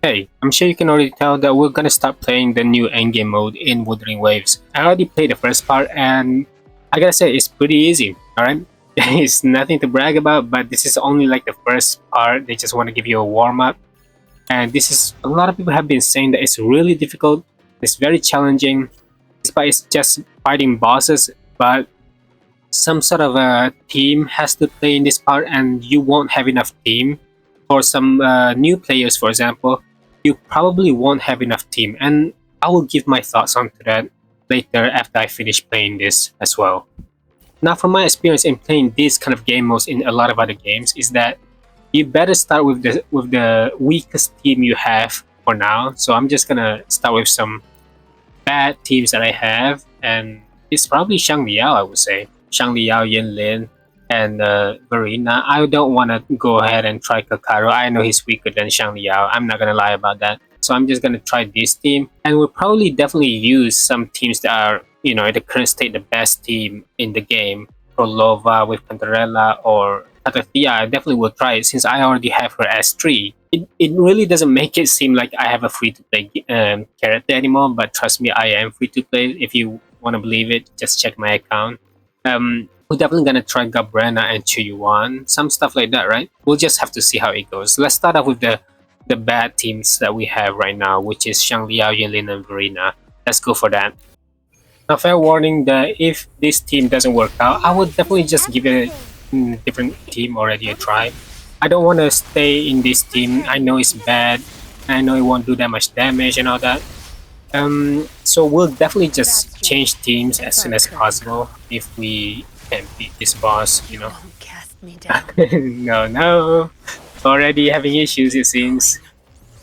Hey, I'm sure you can already tell that we're gonna start playing the new endgame mode in Wuthering Waves. I already played the first part and I gotta say it's pretty easy, alright? It's nothing to brag about, but this is only like the first part. They just want to give you a warm-up. And this is, a lot of people have been saying that it's really difficult, it's very challenging, despite it's just fighting bosses, but some sort of a team has to play in this part and you won't have enough team. For some new players, for example, you probably won't have enough team, and I will give my thoughts on that later after I finish playing this as well. Now, from my experience in playing this kind of game modes in a lot of other games, is that you better start with the weakest team you have for now. So I'm just gonna start with some bad teams that I have, and it's probably Xiangli Yao, I would say. Xiangli Yao, Lin, and Verena. I don't want to go ahead and try Kakaro. I know he's weaker than Xiangli Yao. I'm not gonna lie about that. So I'm just gonna try this team, and we'll probably definitely use some teams that are, you know, in the current state, the best team in the game. Phrolova with Pantarella or Cartethyia. I definitely will try it since I already have her as 3. It really doesn't make it seem like I have a free-to-play character anymore, but trust me, I am free-to-play. If you want to believe it, just check my account. We're definitely gonna try Galbrena and Chuyuan, some stuff like that, right? We'll just have to see how it goes. Let's start off with the bad teams that we have right now, which is Xiangli Yao, Lin, and Verena. Let's go for that. Now, fair warning that if this team doesn't work out, I would definitely just give it a different team already a try. I don't want to stay in this team. I know it's bad. I know it won't do that much damage and all that. So we'll definitely just change teams as soon as possible if we can beat this boss, you know. No, no. Already having issues, it seems.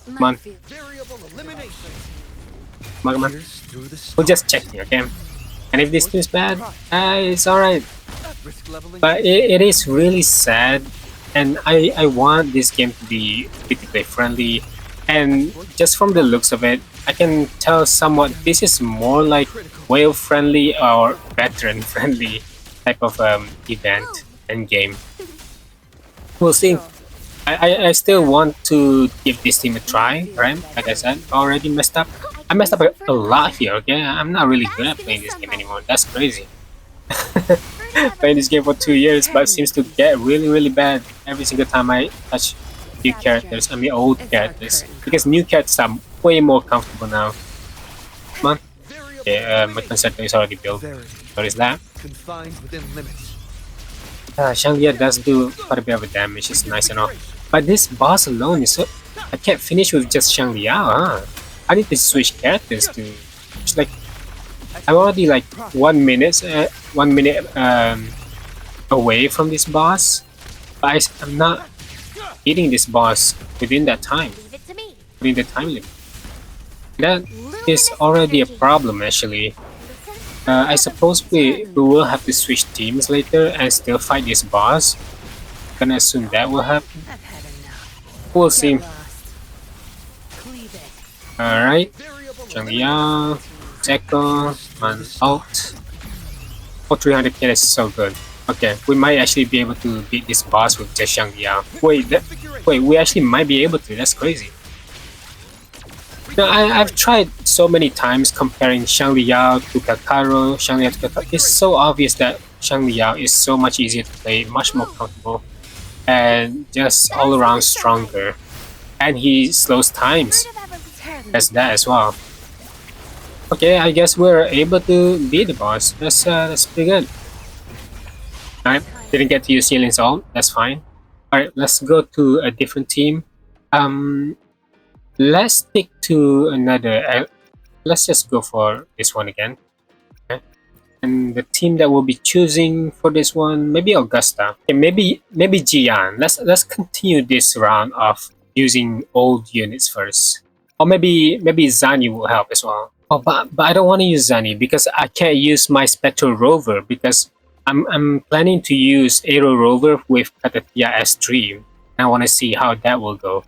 Come on. Come on. We'll just check here, okay? And if this team's bad, it's alright. But it is really sad, and I want this game to be free-to-play friendly. And just from the looks of it, I can tell somewhat this is more like whale friendly or veteran friendly type of event and game. We'll see. I still want to give this team a try, right? Like I said, already messed up. I messed up a lot here, okay? I'm not really good at playing this game anymore. That's crazy. Playing this game for 2 years, but it seems to get really, really bad every single time I touch new characters. I mean, old characters. Because new characters are way more comfortable now. Come on. Okay, my concerto is already built. What is that? Xiangli does do quite a bit of damage. It's nice and all. But this boss alone is so... I can't finish with just Xiangli Yao, huh? I need to switch characters to... It's like... I'm already like 1 minute, away from this boss. But I'm not hitting this boss within that time. Within the time limit. That is already a problem, actually. I suppose we will have to switch teams later and still fight this boss. Gonna assume that will happen. We'll see. Alright. Xiangli Yao, Zeko, and Alt. Oh, 300k is so good. Okay, we might actually be able to beat this boss with just Xiangli Yao. Wait, we actually might be able to. That's crazy. Now, I've tried so many times comparing Xiangli Yao to Kakaro, Xiangli Yao to Kakaro. It's so obvious that Xiangli Yao is so much easier to play, much more comfortable, and just all around stronger. And he slows times. That's that as well. Okay, I guess we're able to beat the boss. That's pretty good. Alright, didn't get to use Yinlin's ult. That's fine. Alright, let's go to a different team. Let's stick to another... let's just go for this one again. Okay. And the team that we'll be choosing for this one, maybe Augusta. Okay, maybe Jian. Let's continue this round of using old units first. Or maybe Zani will help as well. Oh, but I don't want to use Zani because I can't use my Spectral Rover because I'm planning to use Aero Rover with Cartethyia S3. I want to see how that will go.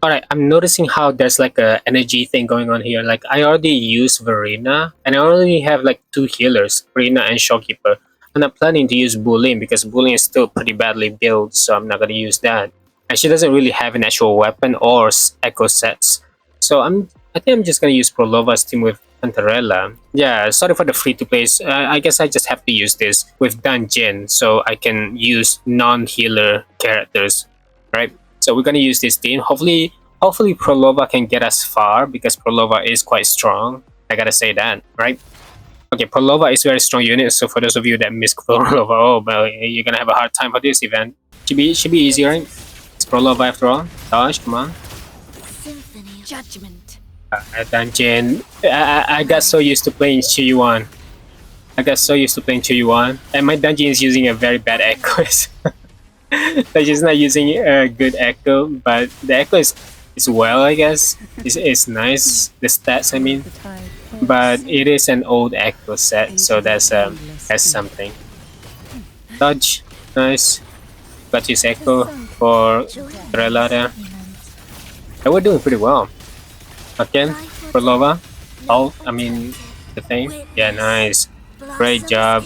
Alright, I'm noticing how there's like a energy thing going on here. Like I already used Verena and I already have like 2 healers, Verena and Shopkeeper. I'm not planning to use Bullying because Bullying is still pretty badly built, so I'm not gonna use that. and she doesn't really have an actual weapon or echo sets. So I think I'm just gonna use Phrolova's team with Pantarella. Yeah, sorry for the free to plays. I guess I just have to use this with Dungeon so I can use non-healer characters, right? So we're gonna use this team. Hopefully Phrolova can get us far because Phrolova is quite strong. I gotta say that, right? Okay, Phrolova is a very strong unit. So for those of you that miss Phrolova, oh, well, you're gonna have a hard time for this event. Should be easy, right? It's Phrolova after all. Dodge, come on. Symphony Judgment. Dungeon. I got so used to playing Chuyuan. And my dungeon is using a very bad echo. Like she's not using a good echo, but the echo is well, I guess. It's nice, the stats, I mean. But it is an old echo set, so that's something. Dodge, nice. Got his echo for Carlotta. And we're doing pretty well. Again, Phrolova. I mean, the thing. Yeah, nice. Great job.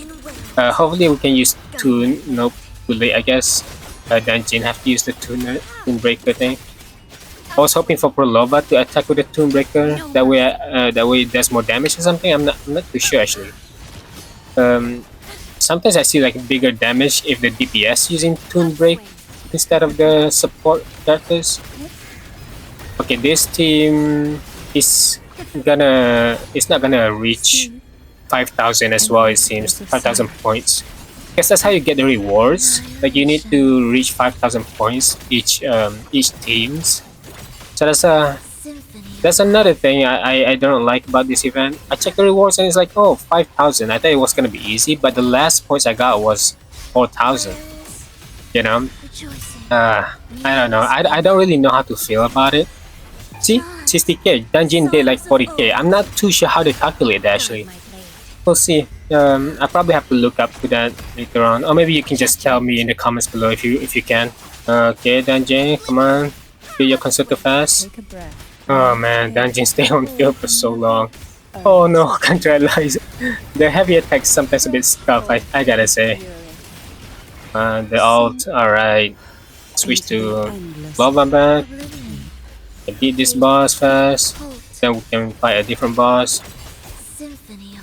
Hopefully we can use Toon. Nope, too late, I guess. Dungeon have to use the Toon Breaker thing. I was hoping for Phrolova to attack with the Toon Breaker. That way it does more damage or something. I'm not too sure actually. Sometimes I see like bigger damage if the DPS using Toon Break instead of the support characters. Okay, this team is not gonna reach 5,000 as well. It seems 5,000 points. I guess that's how you get the rewards. Like you need to reach 5,000 points each teams. So that's another thing I don't like about this event. I checked the rewards and it's like, oh, 5,000. I thought it was gonna be easy, but the last points I got was 4,000. You know, I don't know. I don't really know how to feel about it. See, 60k. Dungeon did like 40k. I'm not too sure how they calculate that actually. We'll see. I probably have to look up to that later on, or maybe you can just tell me in the comments below if you can. Okay, Dungeon, come on, do your concerto fast. Oh man, Dungeon stay on field for so long. Oh no, Contrella, the heavy attacks sometimes a bit scuff. I gotta say. The alt, all right. Switch to Lava back. Beat this boss fast. Then we can fight a different boss.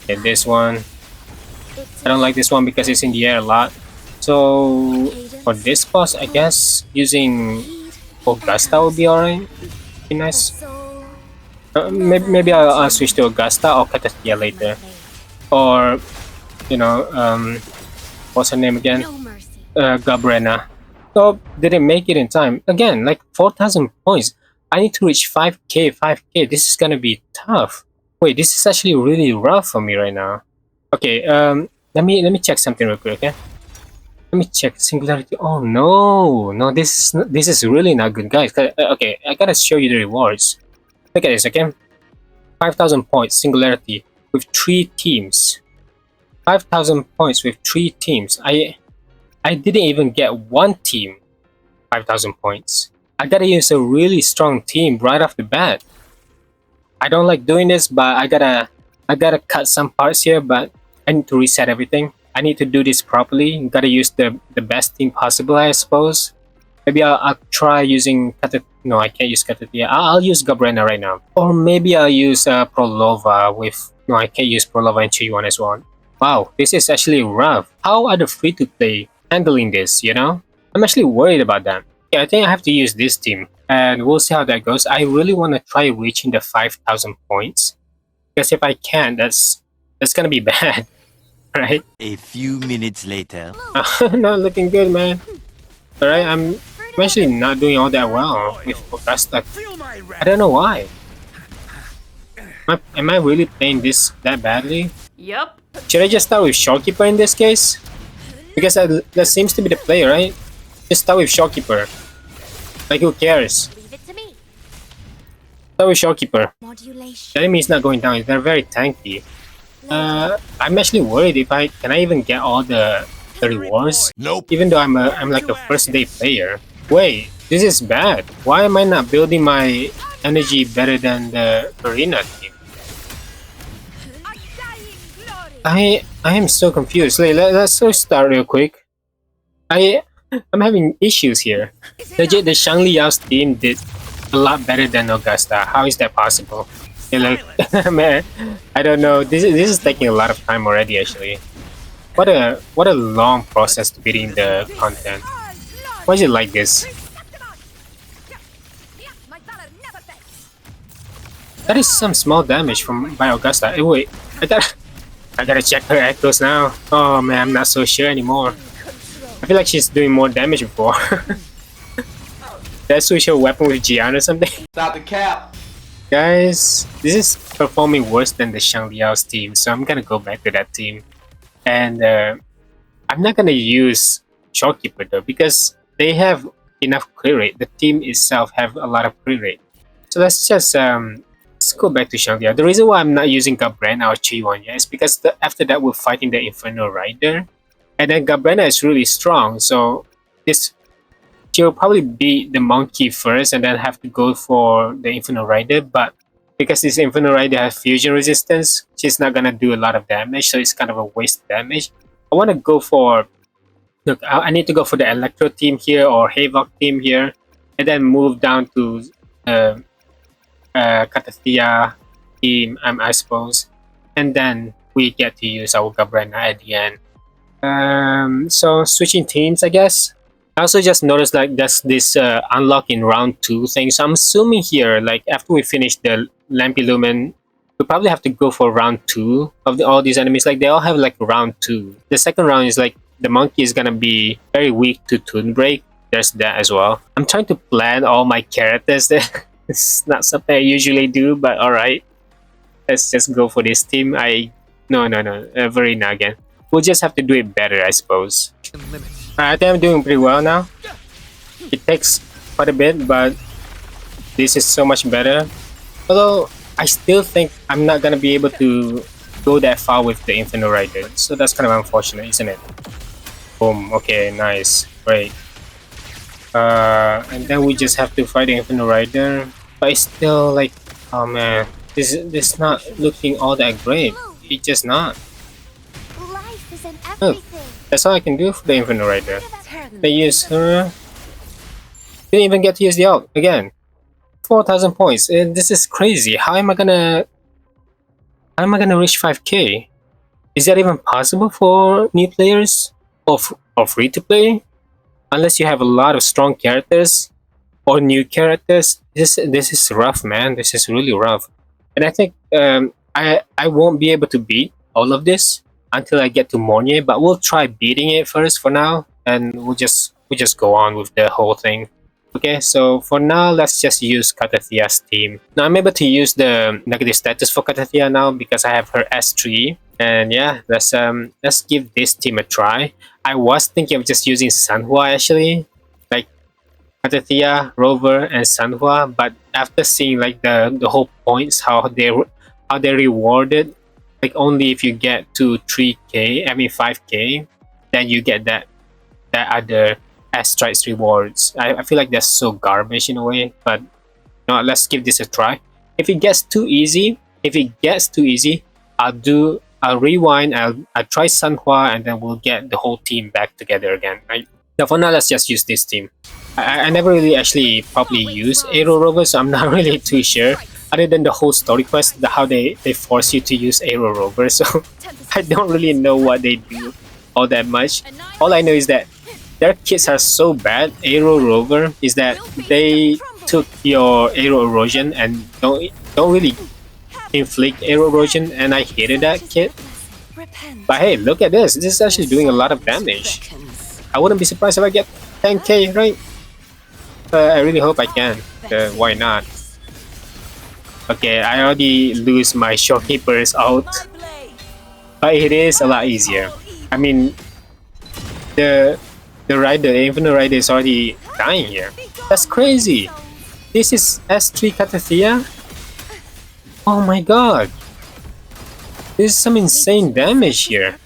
Okay, this one. I don't like this one because it's in the air a lot. So for this boss, I guess using Augusta would be alright. Be nice. Maybe I'll switch to Augusta or Cartethyia later. Or, you know, what's her name again? Galbrena. So didn't make it in time. Again, like 4,000 points. I need to reach 5k. This is gonna be tough. Wait, this is actually really rough for me right now. Okay, let me check something real quick, okay? Let me check singularity. Oh no, this is really not good, guys. Okay, I gotta show you the rewards. Look at this, okay? 5,000 points singularity with 3 teams. 5,000 points with 3 teams. I didn't even get one team 5,000 points. I gotta use a really strong team right off the bat. I don't like doing this, but I gotta cut some parts here, but I need to reset everything. I need to do this properly. Gotta use the best team possible, I suppose. Maybe I'll try using no, I can't use Cartethyia. I'll use Galbrena right now. Or maybe I'll use Phrolova with... No, I can't use Phrolova and Chuyuan as well. Wow, this is actually rough. How are the free-to-play handling this, you know? I'm actually worried about that. Yeah, I think I have to use this team. And we'll see how that goes. I really want to try reaching the 5,000 points. Because if I can't, that's gonna be bad. Right? A few minutes later. Not looking good, man. Alright, I'm actually not doing all that well with Augusta. I don't know why. Am I really playing this that badly? Yup. Should I just start with Shopkeeper in this case? Because that seems to be the play, right? Just start with Shopkeeper. Like, who cares? Leave it to me. Start with Shopkeeper. Modulation. The enemy is not going down. They're very tanky. I'm actually worried if can I even get all the rewards? Nope. Even though I'm like a first day player. Wait, this is bad. Why am I not building my energy better than the arena team? I am so confused. Let's start real quick. I I'm having issues here. The Xiangli Yao's team did a lot better than Augusta. How is that possible? Hey, look, man, I don't know. This is taking a lot of time already. Actually, what a long process to beating the content. Why is it like this? That is some small damage from by Augusta. Hey, wait, I gotta check her echoes now. Oh man, I'm not so sure anymore. I feel like she's doing more damage before. Did I switch her weapon with Gian or something? Stop the cap. Guys, this is performing worse than the Xiangli Yao's team, so I'm gonna go back to that team. And I'm not gonna use Shopkeeper though, because they have enough clear rate. The team itself have a lot of clear rate. So let's go back to Xiangli Yao. The reason why I'm not using Galbrena or Chiwanya is because after that we're fighting the Inferno Rider. And then Galbrena is really strong, so she'll probably beat the monkey first and then have to go for the Inferno Rider, but because this Inferno Rider has fusion resistance, she's not gonna do a lot of damage, so it's kind of a waste damage. I wanna go for I need to go for the Electro team here or Havoc team here, and then move down to Cartethyia team, I suppose. And then we get to use our Galbrena at the end. So switching teams, I guess. I also just noticed like there's this unlock in round 2 thing. So I'm assuming here, like after we finish the Lampy Lumen, we probably have to go for round 2 of all these enemies. Like they all have like round 2. The second round is like the monkey is gonna be very weak to Toon Break. There's that as well. I'm trying to plan all my characters there. It's not something I usually do, but alright. Let's just go for this team. No, Verena again. We'll just have to do it better, I suppose. I think I'm doing pretty well now. It takes quite a bit, but this is so much better. Although, I still think I'm not gonna be able to go that far with the Inferno Rider. So that's kind of unfortunate, isn't it? Boom. Okay, nice. Great. And then we just have to fight the Inferno Rider. But it's still like, oh man, this is not looking all that great. It's just not. Oh, that's all I can do for the Inferno Rider. They use her. Didn't even get to use the ult again. 4,000 points. This is crazy. How am I gonna reach 5k? Is that even possible for new players or free to play? Unless you have a lot of strong characters or new characters. This is rough, man. This is really rough. And I think I won't be able to beat all of this until I get to Mornye, but we'll try beating it first for now, and we'll just go on with the whole thing. Okay, so for now, let's just use Cartethia's team. Now I'm able to use the negative status for Cartethyia now because I have her S3, and yeah, let's give this team a try. I was thinking of just using Sanhua actually, like Cartethyia, Rover, and Sanhua, but after seeing like the whole points, how they rewarded. Like only if you get to 3k, I mean 5k, then you get that other S-Strikes rewards. I feel like that's so garbage in a way, but no, let's give this a try. If it gets too easy, I'll rewind, I'll try Sanhua, and then we'll get the whole team back together again, right? Now for now, let's just use this team. I never really actually probably use Aero Rover, so I'm not really too sure. Other than the whole story quest, how they force you to use Aero Rover, so I don't really know what they do all that much. All I know is that their kits are so bad. Aero Rover is that they took your aero erosion and don't really inflict aero erosion, and I hated that kit. But hey, look at this. This is actually doing a lot of damage. I wouldn't be surprised if I get 10k, right? I really hope I can. Why not? Okay, I already lose my shopkeepers out, but it is a lot easier. I mean, the Infinite Rider is already dying here. That's crazy. This is S3 Cartethyia. Oh my god, this is some insane damage here.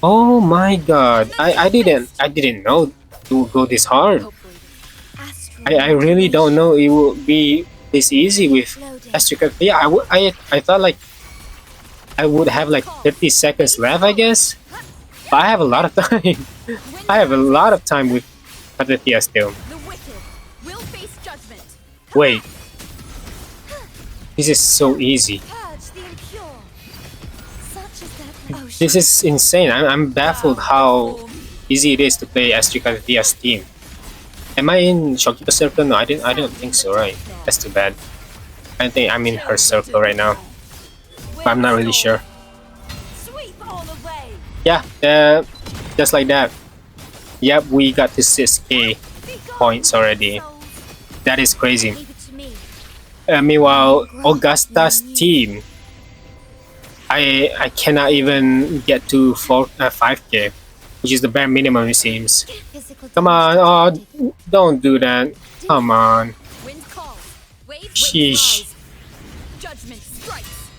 Oh my god, I didn't know it would go this hard. I really don't know it would be this easy with S3 Cartethyia. I thought like I would have like 30 seconds left, I guess. But I have a lot of time. I have a lot of time with Cartethyia still. The wicked will face judgment. Wait, this is so easy. Purge the impure. Such is that ocean. This is insane. I'm baffled how easy it is to play S3 Cartethia's team. Am I in Shokipa circle? No, I don't think so, right? That's too bad. I think I'm in her circle right now. But I'm not really sure. Sweep all away. Yeah, just like that. Yep, we got to 6k points already. That is crazy. Leave it to me. Meanwhile, Augusta's team, I cannot even get to 5k, which is the bare minimum it seems. Physical Come on, damage oh, don't do that. Come on. Wind calls. Waves Sheesh. rise. Judgment strikes.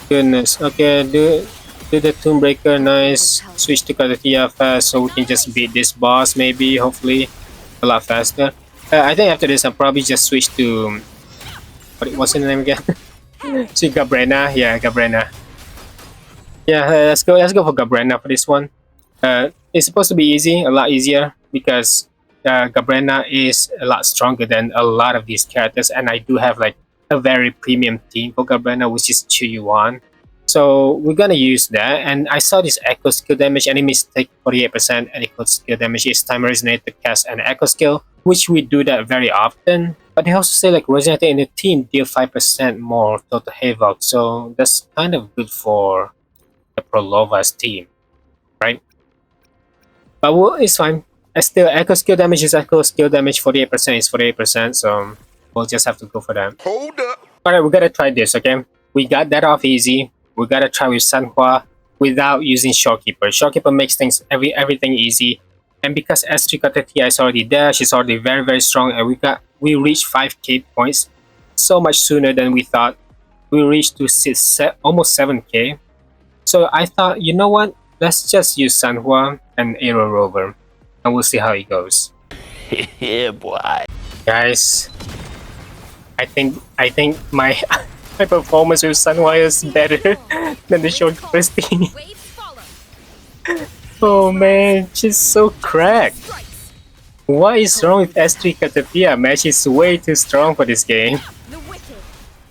Goodness. Okay, do the Tombbreaker, nice. Switch to Cartethyia fast so we can just beat this boss maybe, hopefully. A lot faster. I think after this I'll probably just switch to... what's the name again? To Galbrena. Yeah, Galbrena. Yeah, let's go for Galbrena for this one. It's supposed to be easy, a lot easier, because Galbrena is a lot stronger than a lot of these characters, and I do have like a very premium team for Galbrena, which is Chuyuan. So we're gonna use that, and I saw this echo skill damage. Enemies take 48% and echo skill damage each time resonated to cast an echo skill, which we do that very often. But they also say like resonating in the team deal 5% more total havoc, so that's kind of good for the Phrolova's team, right? But well, it's fine. Still, echo skill damage is echo skill damage. 48% is 48%, so we'll just have to go for that. Hold up. Alright, we gotta try this, okay? We got that off easy. We gotta try with Sanhua without using Shopkeeper. Shopkeeper makes things everything easy. And because S3 Cartethyia is already there, she's already very strong, and we reached 5k points so much sooner than we thought. We reached to almost 7k. So I thought, you know what? Let's just use Sanhua and Aero Rover, and we'll see how it goes. Yeah, boy. Guys, I think my my performance with Sanhua is better than the Shopkeeper's team. Waves follow. Oh man, she's so cracked. Strikes. What is wrong with S3 Cartethyia, man? She's way too strong for this game. The wicked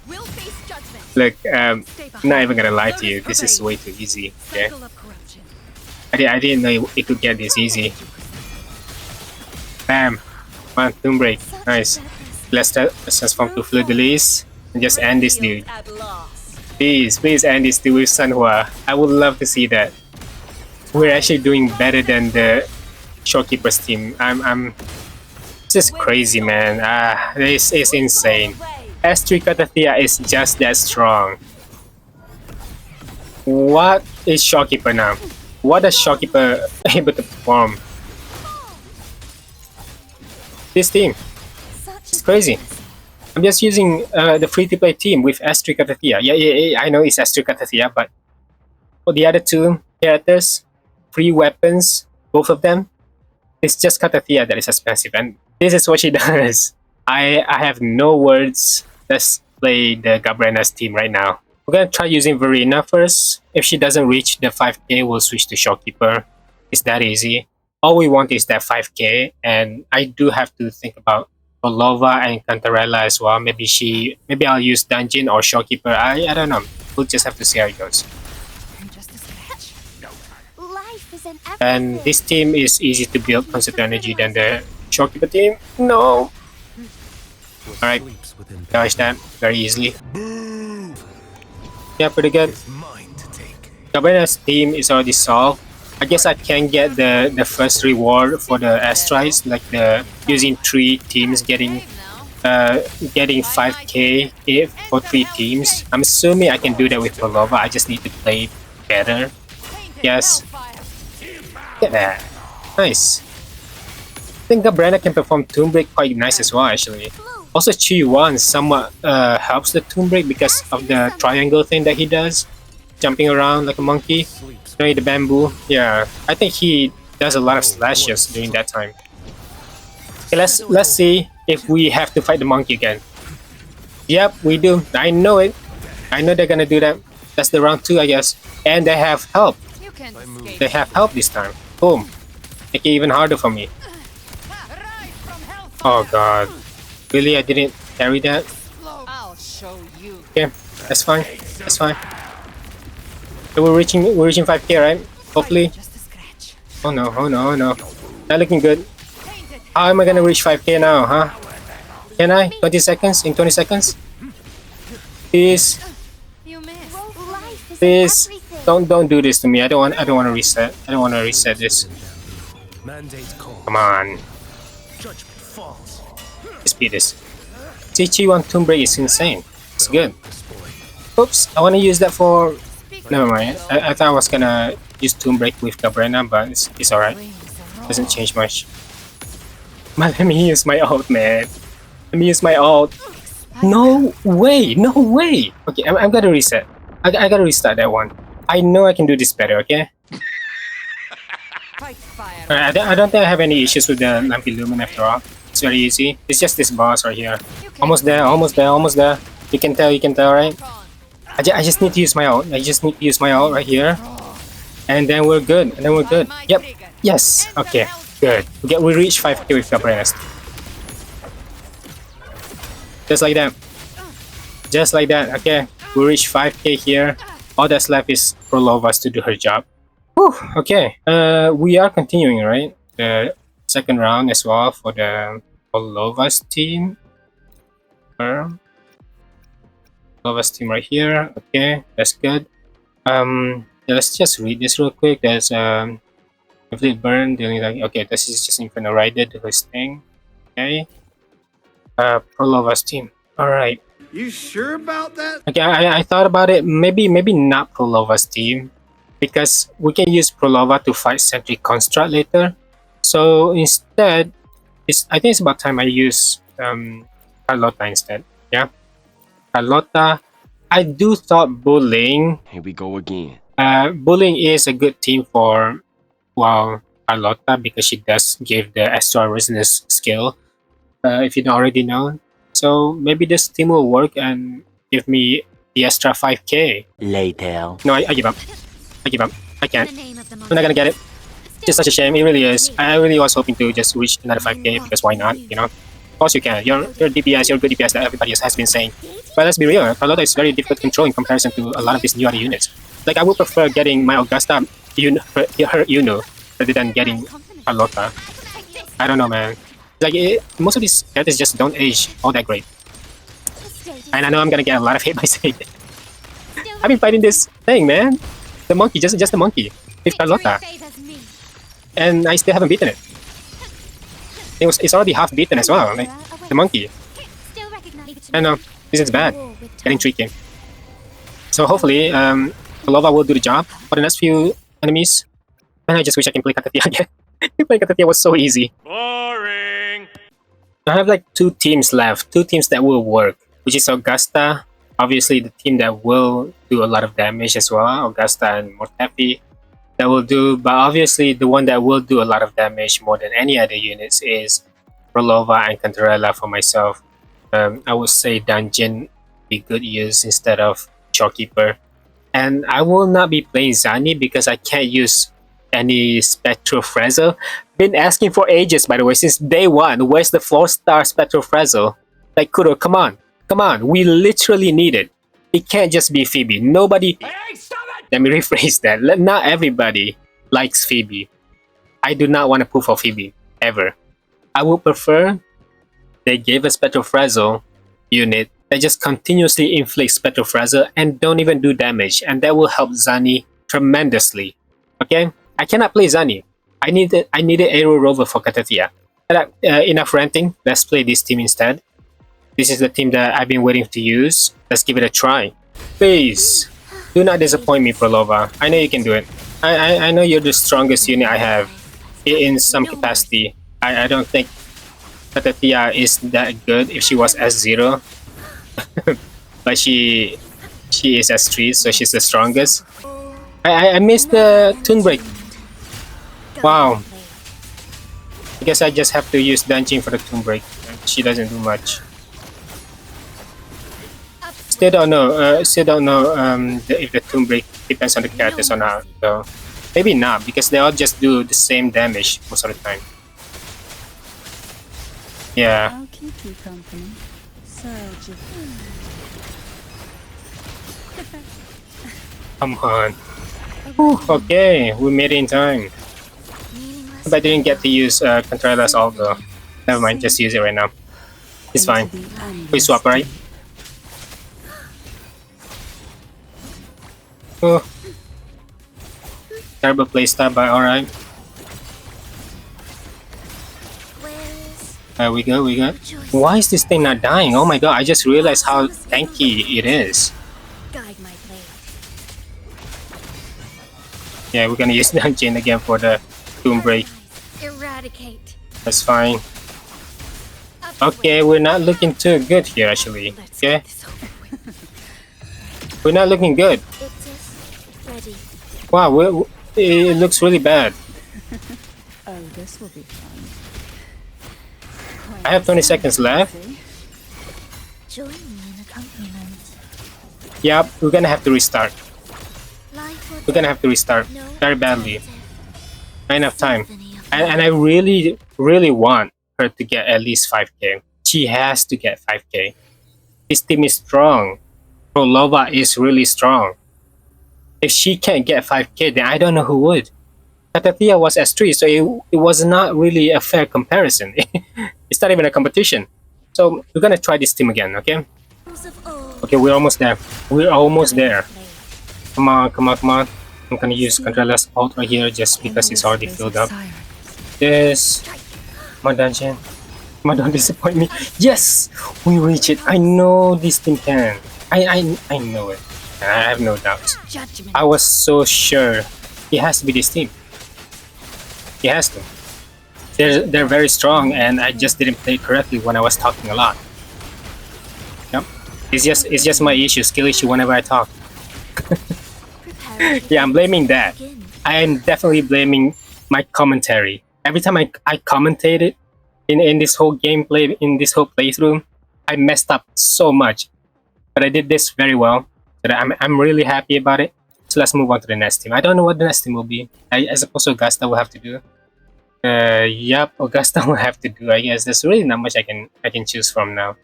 will face judgment. Look, I'm not even gonna lie to you. This is way too easy. Okay, Cycle of corruption. I didn't know it could get this easy. Bam, one Tomb Break, nice. Let's transform to Fleur-de-Lis and just end this dude. At last. Please end this dude with Sanhua. I would love to see that. We're actually doing better than the Shopkeeper's team. This is crazy, man. This is insane. S3 Cartethyia is just that strong. What is Shopkeeper now? What is Shopkeeper able to perform? This team, it's crazy. I'm just using the free-to-play team with S3 Cartethyia. Yeah, I know it's S3 Cartethyia, but for the other two characters, free weapons, both of them, it's just Cartethyia that is expensive, and this is what she does. I have no words. Let's play the Galbrena's team right now. We're gonna try using Verena first. If she doesn't reach the 5k, we'll switch to Shopkeeper. It's that easy. All we want is that 5k, and I do have to think about Phrolova and Cantarella as well. Maybe I'll use Dungeon or Shopkeeper. I don't know. We'll just have to see how it goes. Just a sketch. Life is an And this team is easy to build concept energy than the Shopkeeper team. No. Alright, dodge that very easily. Yeah, pretty good. Galbrena's team is already solved. I guess I can get the first reward for the asteroids, like the using 3 teams getting 5k for 3 teams. I'm assuming I can do that with Phrolova. I just need to play better. Yes. Get that. Nice. I think Galbrena can perform Tomb Break quite nice as well, actually. Also, Chuyuan somewhat helps the Tomb Break because of the triangle thing that he does, jumping around like a monkey. You know, the bamboo. Yeah, I think he does a lot of slashes during that time. Okay, let's see if we have to fight the monkey again. Yep, we do. I know it. I know they're gonna do that. That's the round 2, I guess. And they have help. They have help this time. Boom. Make it even harder for me. Oh god. Really, I didn't carry that? I'll show you. Okay, that's fine. That's fine. So we're reaching 5k, right? Hopefully. Just a scratch. Oh no, oh no, oh no. Not looking good. How am I gonna reach 5k now, huh? Can I? 20 seconds? In 20 seconds? Please, You missed. Life is please. everything. Don't do this to me. I don't want to reset. I don't want to reset this. Mandate call. Come on. Judgment falls. Let's beat this. CG1 Tomb Break is insane. It's good. This boy. Oops, I want to use that for... Never mind. I thought I was gonna use Tomb Break with Galbrena, but it's alright. Doesn't change much. Man, let me use my ult, man. Let me use my ult. No way! No way! Okay, I'm gonna reset. I gotta restart that one. I know I can do this better, okay? Fight fire. Alright, I don't think I have any issues with the Lampy Lumen after all. It's very easy. It's just this boss right here. Almost there, almost there, almost there. You can tell, right? I just need to use my ult. I just need to use my ult right here. And then we're good. And then we're good. Yep. Yes. Okay. Good. We reach 5k with Galbrena. Just like that. Just like that. Okay. We reach 5k here. All that's left is Phrolova to do her job. Whew. Okay. We are continuing, right? The second round as well for the Phrolova's team. Phrolova's team right here. Okay, that's good. Yeah, let's just read this real quick. There's complete burn dealing like okay, this is just Inferno Rider do his thing. Okay. Phrolova's team. Alright. You sure about that? Okay, I thought about it. Maybe not Phrolova's team. Because we can use Phrolova to fight Sentry Construct later. So instead, I think it's about time I use Carlotta instead. Yeah. Carlotta. I do thought Bullying. Here we go again. Bullying is a good team for Carlotta because she does give the extra resonance skill. If you don't already know. So maybe this team will work and give me the extra 5k. Later. No, I give up. I give up. I can't. The name of the We're not gonna get it. It's just such a shame. It really is. I really was hoping to just reach another 5k because why not? You know. Of course you can. You're DPS. You're good DPS that everybody has been saying. But let's be real. Carlotta is very difficult to control in comparison to a lot of these new other units. Like I would prefer getting my Augusta her rather than getting Carlotta. I don't know, man. Like most of these characters just don't age all that great. And I know I'm gonna get a lot of hate by saying that. I've been fighting this thing, man. The monkey, just the monkey with Carlotta, and I still haven't beaten it. It's already half beaten as well, like the monkey. I know this is bad. It's getting tricky. So hopefully, Phrolova will do the job for the next few enemies. And I just wish I can play Cartethyia again. Playing Cartethyia was so easy. Boring. I have like 2 teams left, 2 teams that will work, which is Augusta. Obviously, the team that will do a lot of damage as well, Augusta and Mornye, that will do. But obviously, the one that will do a lot of damage more than any other units is Phrolova and Cartethyia for myself. I would say Dungeon be good use instead of Shorekeeper. And I will not be playing Xiangli because I can't use any Spectral Frazzle. Been asking for ages, by the way, since day 1. Where's the 4-star Spectral Frazzle? Like, Kuro, come on. Come on, we literally need it. It can't just be Phoebe. Nobody... Hey, stop it! Let me rephrase that. Not everybody likes Phoebe. I do not want to pull for Phoebe. Ever. I would prefer they give a Spectral Frazzle unit that just continuously inflicts Spectral Frazzle and don't even do damage. And that will help Xiangli tremendously. Okay? I cannot play Xiangli. I needed Aero Rover for Cartethyia. Enough ranting. Let's play this team instead. This is the team that I've been waiting to use. Let's give it a try. Please, do not disappoint me, Phrolova. I know you can do it. I know you're the strongest unit I have in some capacity. I don't think Cartethyia is that good if she was S0. But she is S3, so she's the strongest. I missed the Toon Break. Wow. I guess I just have to use Dungeon for the Toon Break. She doesn't do much. Still don't know if the Toon Break depends on the characters or not. So Maybe not, because they all just do the same damage most of the time. Yeah. I'll keep you company. Surge. Come on. Whew, okay, we made it in time. But I didn't get to use Controla's ult though. Never mind, just use it right now. It's fine. We swap, right? Oh. Terrible playstyle, but alright. We go, we go. Why is this thing not dying? Oh my god, I just realized how tanky it is. Guide my blade. Yeah, we're gonna use Dungeon again for the Tomb Break. Eradicate. That's fine. Okay, we're not looking too good here actually. Okay? We're not looking good. It is ready. Wow, it looks really bad. Oh, this will be fun. I have 20 seconds left. Join me in accompaniment. Yep, we're gonna have to restart. We're gonna have to restart very badly. Not enough time. And I really, really want her to get at least 5k. She has to get 5k. This team is strong. Phrolova is really strong. If she can't get 5k, then I don't know who would. Cartethyia was S3, so it was not really a fair comparison. It's not even a competition. So we're gonna try this team again, okay? Okay, we're almost there. We're almost there. Come on, come on, come on. I'm gonna use Controla's ult right here just because it's already filled up. Yes. Come on, Dungeon. Come on, don't disappoint me. Yes! We reach it. I know this team can. I know it. I have no doubts. I was so sure it has to be this team. It has to. They're very strong, and I just didn't play correctly when I was talking a lot. Yep. It's just my issue, skill issue whenever I talk. Yeah, I'm blaming that. I am definitely blaming my commentary. Every time I commentated in this whole gameplay, in this whole playthrough, I messed up so much. But I did this very well. So I'm really happy about it. So let's move on to the next team. I don't know what the next team will be. I suppose Augusta will have to do. Yep, Augusta will have to do. I guess there's really not much I can choose from now.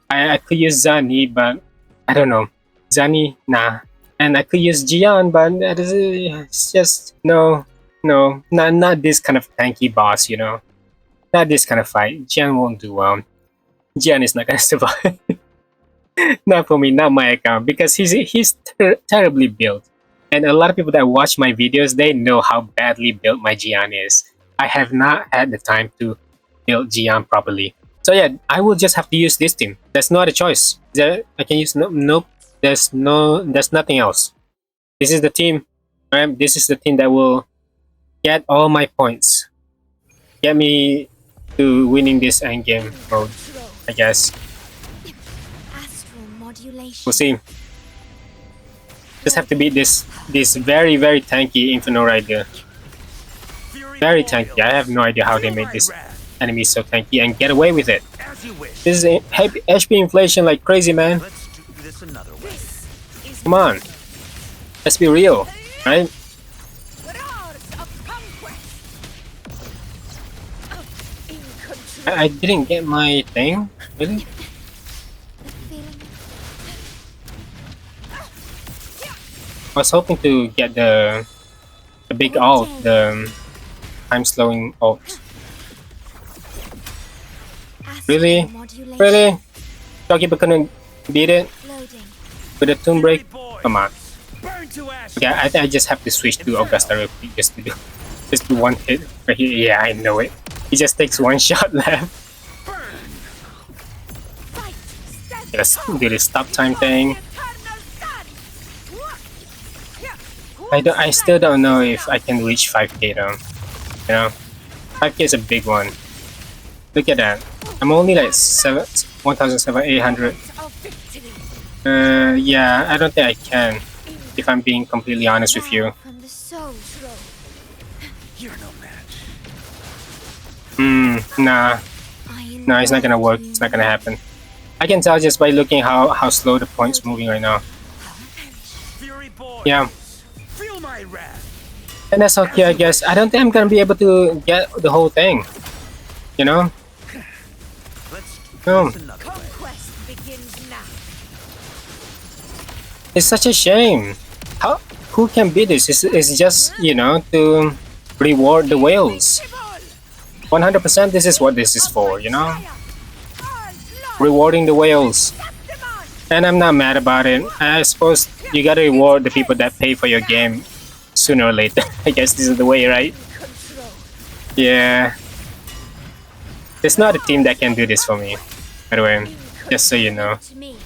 I could use Zani, but I don't know. Zani, nah. And I could use Jian, but it's just no, not this kind of tanky boss, you know. Not this kind of fight. Jian won't do well. Jian is not gonna survive. Not for me, not my account, because he's terribly built. And a lot of people that watch my videos, they know how badly built my Jian is. I have not had the time to build Jian properly. So yeah, I will just have to use this team. There's no other choice. I can use nope. There's nothing else. This is the team, right? This is the team that will get all my points. Get me to winning this endgame mode, I guess. We'll see. Just have to beat this very, very tanky Inferno Rider. Very tanky. I have no idea how they made this enemy so tanky and get away with it. This is HP inflation like crazy, man. Come on. Let's be real, right? I didn't get my thing, really? I was hoping to get the big ult, the time slowing ult. Really? Really? Thought you couldn't beat it with a Tomb Break? Come on. Okay, I just have to switch to Augusta real quick just to do one hit right here. Yeah, I know it. He just takes one shot left. Let's do this stop time thing. I still don't know if I can reach 5k though. You know, 5k is a big one. Look at that. I'm only like 1,800. Yeah, I don't think I can. If I'm being completely honest with you. Nah. No, it's not gonna work. It's not gonna happen. I can tell just by looking how slow the point's moving right now. Yeah. And that's okay, I guess. I don't think I'm gonna be able to get the whole thing. You know? Let's do No. this another way. Conquest begins now. It's such a shame. How? Who can beat this? It's just, you know, to reward the whales. 100% this is what this is for, you know? Rewarding the whales. And I'm not mad about it. I suppose you gotta reward the people that pay for your game sooner or later. I guess this is the way, right? Yeah. There's not a team that can do this for me. By the way, just so you know. To me,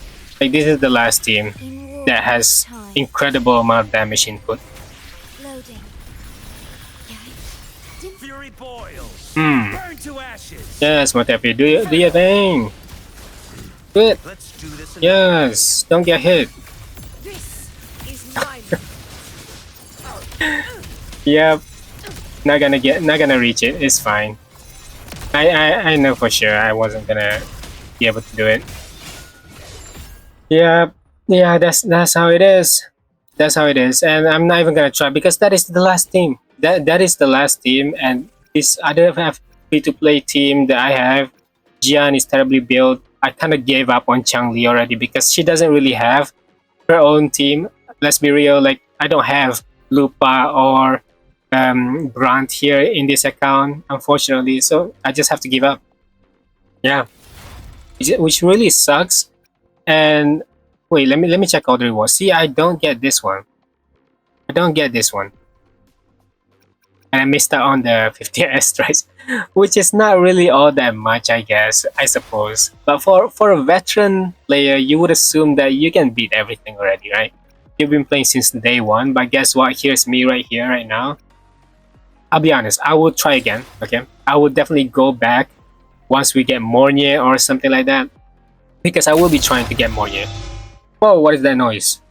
Like, this is the last team in war that has time. incredible amount of damage input. Loading. Fury boils. Hmm. Burn to ashes. Yes, Motepi, do your thing. Do it. Let's do this another Yes. Don't get hit. This is mine. Yep. Not gonna reach it. It's fine. I know for sure I wasn't gonna be able to do it. Yep. Yeah, that's how it is. That's how it is. And I'm not even gonna try because that is the last team. That is the last team, and this other free-to-play team that I have, Jian is terribly built. I kind of gave up on Xiangli already because she doesn't really have her own team. Let's be real, like I don't have Lupa or Rant here in this account, unfortunately. So I just have to give up. Yeah, which really sucks. And wait, let me check all the rewards. See, I don't get this one. I don't get this one. And I missed out on the 50 airstrikes, which is not really all that much, I guess, I suppose. But for a veteran player, you would assume that you can beat everything already, right? You've been playing since day one, but guess what? Here's me right here, right now. I'll be honest, I will try again, okay? I will definitely go back once we get Mornye or something like that, because I will be trying to get Mornye. Whoa, what is that noise?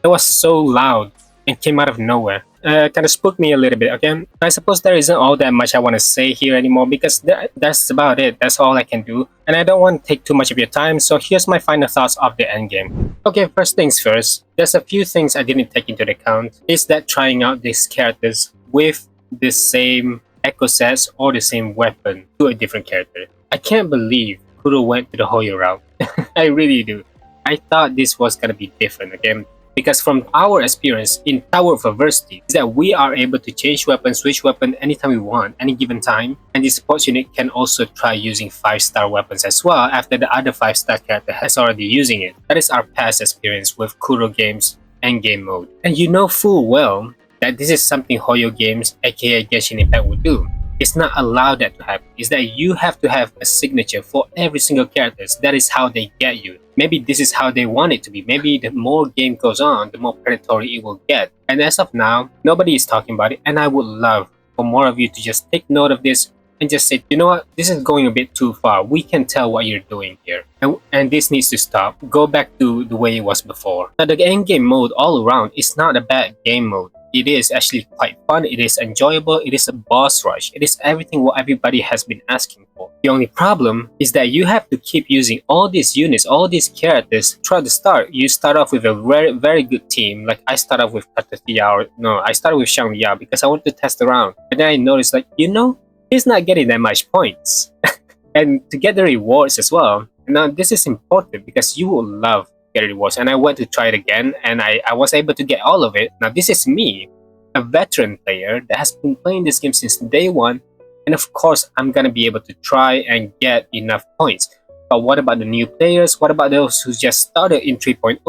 It was so loud and came out of nowhere. Kind of spooked me a little bit, okay? I suppose there isn't all that much I want to say here anymore because that's about it. That's all I can do. And I don't want to take too much of your time, so here's my final thoughts of the endgame. Okay, first things first. There's a few things I didn't take into account. Is that trying out these characters with the same echo sets or the same weapon to a different character. I can't believe Kuro went to the Hoyo route. I really do. I thought this was gonna be different, okay? Because from our experience in Tower of Adversity is that we are able to change weapon, switch weapon anytime we want, any given time. And the sports unit can also try using 5-star weapons as well after the other 5-star character has already using it. That is our past experience with Kuro games endgame mode. And you know full well that this is something Hoyo games aka Genshin Impact would do. It's not allowed that to happen. It's that you have to have a signature for every single character. That is how they get you. Maybe this is how they want it to be. Maybe the more game goes on, the more predatory it will get. And as of now, nobody is talking about it. And I would love for more of you to just take note of this and just say, you know what, this is going a bit too far. We can tell what you're doing here. And this needs to stop. Go back to the way it was before. Now, the endgame mode all around is not a bad game mode. It is actually quite fun, it is enjoyable, it is a boss rush, it is everything what everybody has been asking for. The only problem is that you have to keep using all these units, all these characters throughout the start. You start off with a very good team, like I start off with Cartethyia, I started with Xiangli Yao because I wanted to test around. And then I noticed like, you know, he's not getting that much points. And to get the rewards as well. Now this is important because you will love get rewards, and I went to try it again and I was able to get all of it. Now this is me, a veteran player that has been playing this game since day one, and of course I'm gonna be able to try and get enough points. But what about the new players? What about those who just started in 3.0?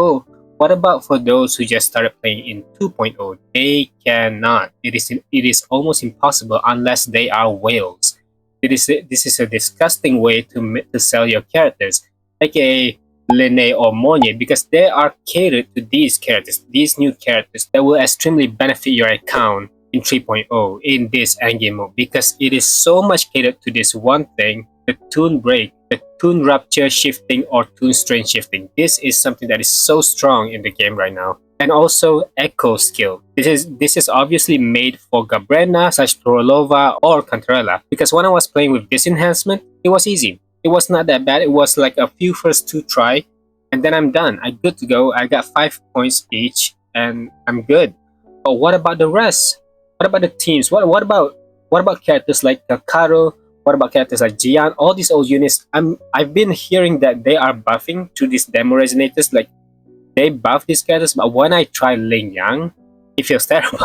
What about for those who just started playing in 2.0? They cannot. It is almost impossible unless they are whales. This is a disgusting way to sell your characters, aka Lynae or Mornye, because they are catered to these characters, these new characters that will extremely benefit your account in 3.0 in this endgame mode, because it is so much catered to this one thing, the toon break, the toon rupture shifting or toon strain shifting. This is something that is so strong in the game right now. And also echo skill. This is obviously made for Galbrena, Phrolova, or Cartethyia, because when I was playing with this enhancement, it was easy. It was not that bad. It was like a few first 2 try, and then I'm done. I'm good to go. I got 5 points each, and I'm good. But what about the rest? What about the teams? What about characters like Kuro? What about characters like Jian? All these old units, I've been hearing that they are buffing through these demo resonators. Like they buff these characters, but when I try Ling Yang, it feels terrible.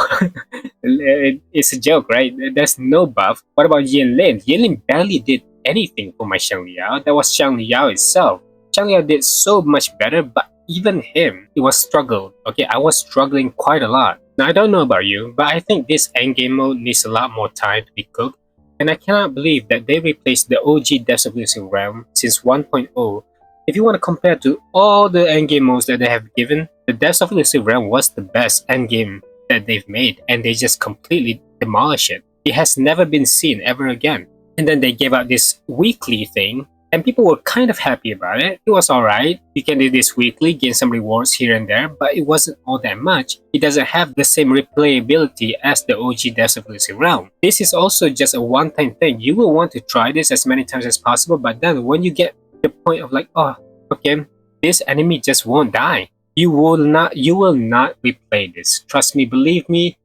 It's a joke, right? There's no buff. What about Yin Lin? Yin Lin barely did anything for my Xiangli Yao. That was Xiangli Yao itself. Xiangli Yao did so much better, but even him, it was struggled. Okay, I was struggling quite a lot. Now, I don't know about you, but I think this endgame mode needs a lot more time to be cooked, and I cannot believe that they replaced the OG Depths of Losing Realm since 1.0. If you want to compare to all the endgame modes that they have given, the Depths of Losing Realm was the best endgame that they've made, and they just completely demolished it. It has never been seen ever again. And then they gave out this weekly thing, and people were kind of happy about it. It was alright. You can do this weekly, gain some rewards here and there, but it wasn't all that much. It doesn't have the same replayability as the OG Depths of Losing Realm. This is also just a one-time thing. You will want to try this as many times as possible, but then when you get the point of like, oh, okay, this enemy just won't die. You will not replay this. Trust me, believe me.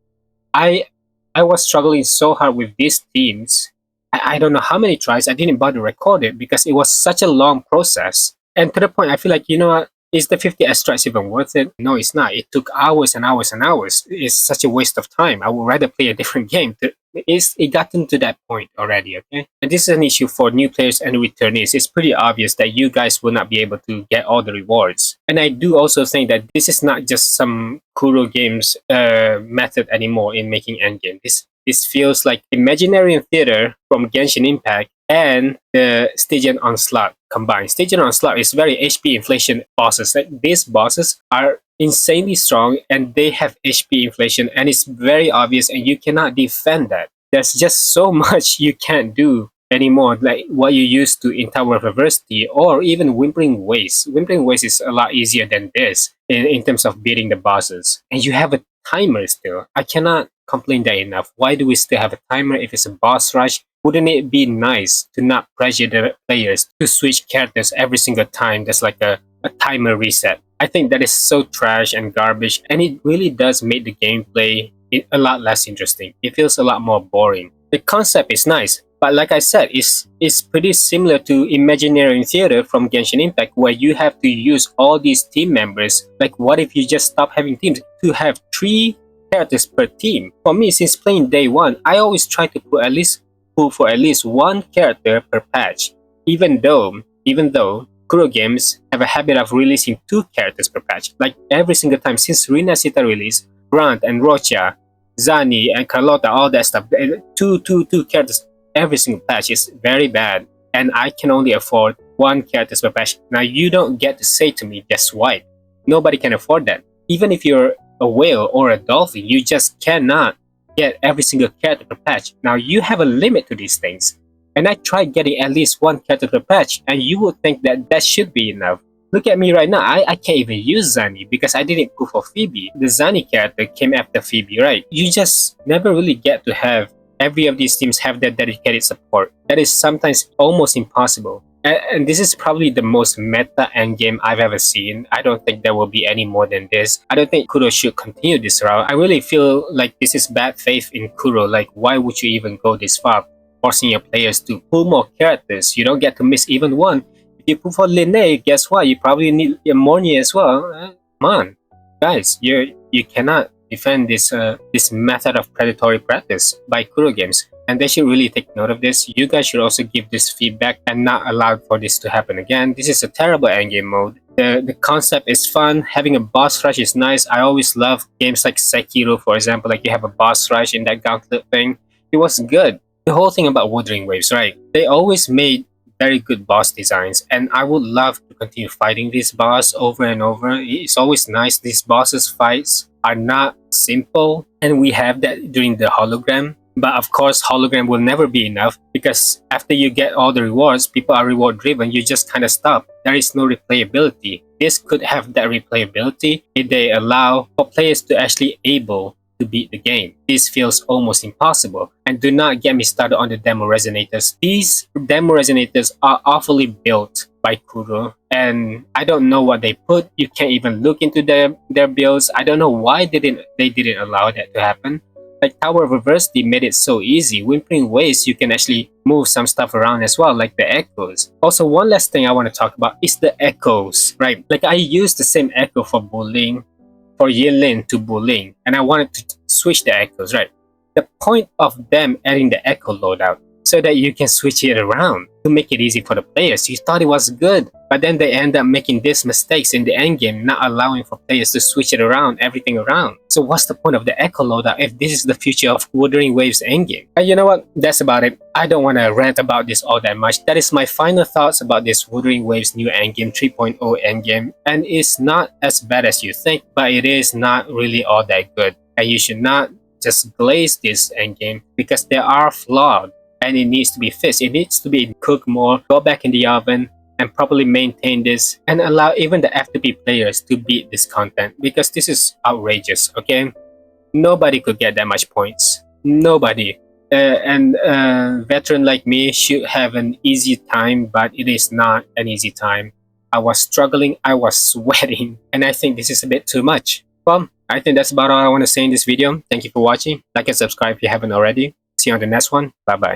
I was struggling so hard with these teams. I don't know how many tries. I didn't bother to record it because it was such a long process. And to the point, I feel like, you know what? Is the 50 strikes even worth it? No, it's not. It took hours and hours and hours. It's such a waste of time. I would rather play a different game. It gotten to that point already, okay? And this is an issue for new players and returnees. It's pretty obvious that you guys will not be able to get all the rewards. And I do also think that this is not just some Kuro Games method anymore in making endgame. This feels like Imaginary Theater from Genshin Impact and the Stygian Onslaught combined. Stygian Onslaught is very HP inflation bosses. Like these bosses are insanely strong and they have HP inflation, and it's very obvious and you cannot defend that. There's just so much you can't do anymore, like what you used to in Tower of Adversity or even Whimpering Waste. Whimpering Waste is a lot easier than this in terms of beating the bosses. And you have a timer still. I cannot complain that enough. Why do we still have a timer if it's a boss rush? Wouldn't it be nice to not pressure the players to switch characters every single time there's like a timer reset? I think that is so trash and garbage, and it really does make the gameplay a lot less interesting. It feels a lot more boring. The concept is nice, but like I said, it's pretty similar to Imaginary Theater from Genshin Impact, where you have to use all these team members. Like, what if you just stop having teams to have 3 characters per team? For me, since playing day 1, I always try to pull for at least 1 character per patch, even though Kuro Games have a habit of releasing 2 characters per patch. Like every single time since Rinasita release, Rant and Rocha, Zani and Carlotta, all that stuff, two characters every single patch is very bad, and I can only afford 1 character per patch. Now you don't get to say to me just why. Nobody can afford that. Even if you're a whale or a dolphin, you just cannot get every single character per patch. Now you have a limit to these things. And I tried getting at least 1 character per patch, and you would think that that should be enough. Look at me right now, I can't even use Zani because I didn't pull for Phoebe. The Zani character came after Phoebe, right? You just never really get to have every of these teams have that dedicated support. That is sometimes almost impossible. And this is probably the most meta endgame I've ever seen. I don't think there will be any more than this. I don't think Kuro should continue this route. I really feel like this is bad faith in Kuro. Like, why would you even go this far? Forcing your players to pull more characters. You don't get to miss even one. If you pull for Lynae, guess what? You probably need your Mornye as well. Come on, guys, you cannot defend this method of predatory practice by Kuro Games, and they should really take note of this. You guys should also give this feedback and not allow for this to happen again. This is a terrible endgame mode. The concept is fun. Having a boss rush is nice. I always love games like Sekiro, for example. Like you have a boss rush in that gauntlet thing. It was good. The whole thing about Wuthering Waves, right? They always made very good boss designs, and I would love to continue fighting this boss over and over. It's always nice. These bosses fights are not simple, and we have that during the hologram. But of course, hologram will never be enough because after you get all the rewards, people are reward driven. You just kind of stop. There is no replayability. This could have that replayability if they allow for players to actually able to beat the game. This feels almost impossible. And do not get me started on the demo resonators. These demo resonators are awfully built by Kuro, and I don't know what they put. You can't even look into their builds. I don't know why they didn't allow that to happen. Like Tower of Adversity made it so easy. Whimpering Waves, you can actually move some stuff around as well, like the echoes. Also, one last thing I want to talk about is the echoes, right? Like I used the same echo for Bulling, for Yinlin to Bulling, and I wanted to switch the echoes, right? The point of them adding the echo loadout so that you can switch it around to make it easy for the players. You thought it was good, but then they end up making these mistakes in the endgame, not allowing for players to switch it around, everything around. So what's the point of the echo loadout if this is the future of Wuthering Waves endgame? But you know what? That's about it. I don't want to rant about this all that much. That is my final thoughts about this Wuthering Waves new endgame, 3.0 endgame. And it's not as bad as you think, but it is not really all that good. And you should not just glaze this endgame because there are flaws. And it needs to be fixed. It needs to be cooked more, go back in the oven, and properly maintain this, and allow even the FTP players to beat this content, because this is outrageous, okay? Nobody could get that much points. Nobody. And a veteran like me should have an easy time, but it is not an easy time. I was struggling, I was sweating, and I think this is a bit too much. Well, I think that's about all I want to say in this video. Thank you for watching. Like and subscribe if you haven't already. See you on the next one. Bye bye.